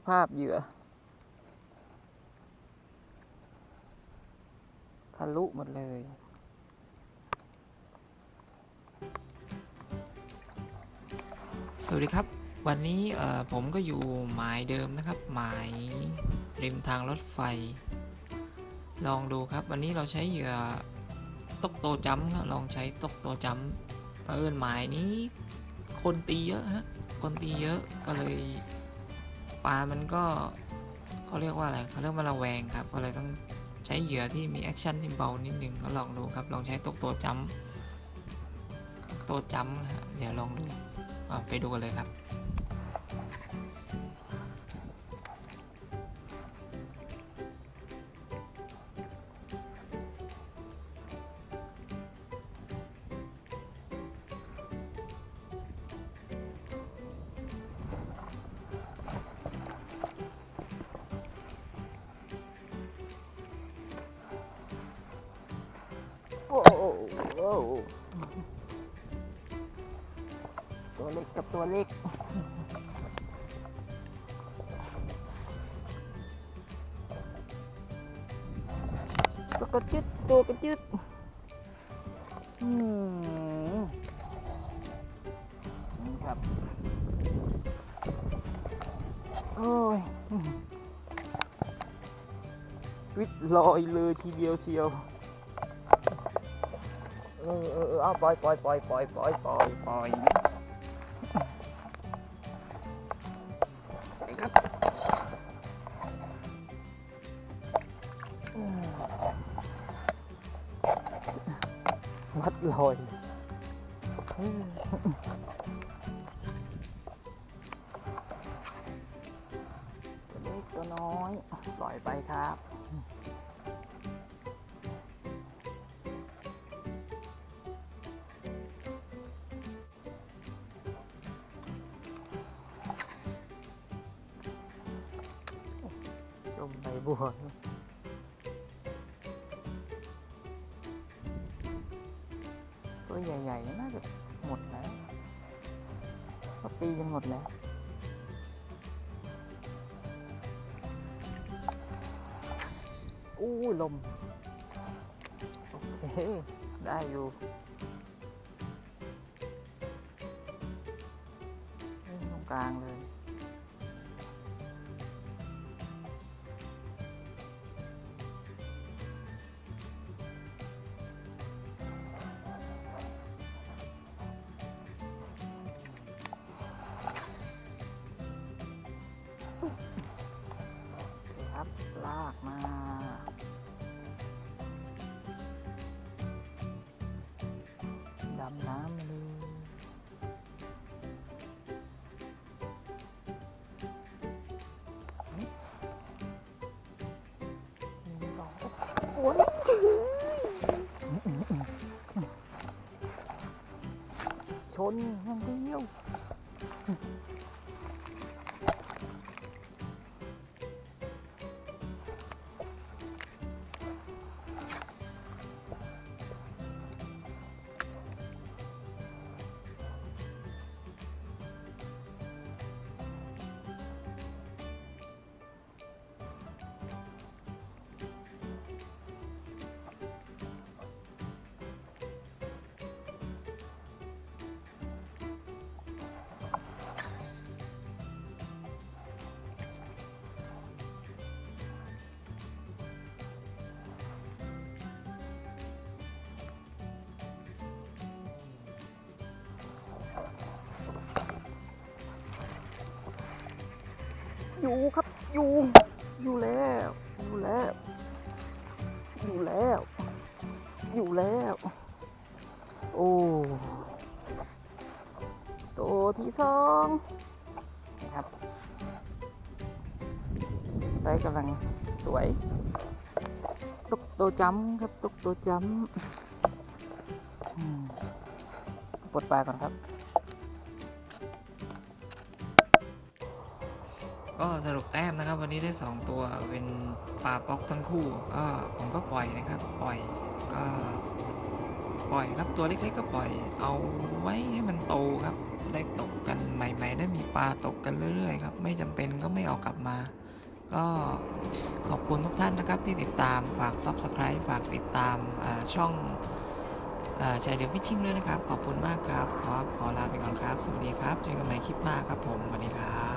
ภาพเหยื่อทะลุหมดเลยสวัสดีครับวันนี้ผมก็อยู่หมายเดิมนะครับหมายริมทางรถไฟลองดูครับวันนี้เราใช้เหยื่อตกโตจัมครับลองใช้ตกโตจัมหมายนี้คนตีเยอะฮะคนตีเยอะก็เลยปลามันก็เขาเรียกว่าอะไรเขาเรียกว่าระแวงครับก็เลยต้องใช้เหยื่อที่มีแอคชั่นที่เบานิดนึงก็ลองดูครับลองใช้ตกโตจัมนะฮะเดี๋ยวลองดูไปดูกันเลยครับโอ้โหตัวเล็กกับตัวเล็กตัวกระจึดตัวกระจึดนี่ครับโอ้ยวิดลอยเลยทีเดียวเชียวเอาปล่อยครับวัดลอยตัวเล็กตัวน้อยปล่อยไปครับจมใบบัวตัวใหญ่ๆน่าจะหมดแล้วก็ตีจนหมดแล้วอู้ลมโอเคได้อยู่ตรงกลางเลยครับลากมาดำน้ำเลยโอ้ยชนอย่างเดียวอยู่ครับอยู่แล้วโอ้ตัวที่สองนะครับไซส์กำลังสวยตกตัวจ้ำครับตกตัวจ้ำปลดปลาก่อนครับก็สรุปแต้มนะครับวันนี้ได้2ตัวเป็นปลาป๊อกทั้งคู่ก็ผมก็ปล่อยนะครับปล่อยก็ ปล่อยครับตัวเล็กๆก็ปล่อยเอาไว้ให้มันโตครับได้ตกกันใหม่ๆได้มีปลาตกกันเรื่อยๆครับไม่จำเป็นก็ไม่เอากลับมาก็ขอบคุณทุกท่านนะครับที่ติดตามฝาก Subscribe ฝากติดตามช่องชายเรือฟิชชิ่งด้วยนะครับขอบคุณมากครับขอลาไปก่อนครับสวัสดีครับเจอกันใหม่คลิปหน้าครับผมสวัสดีครับ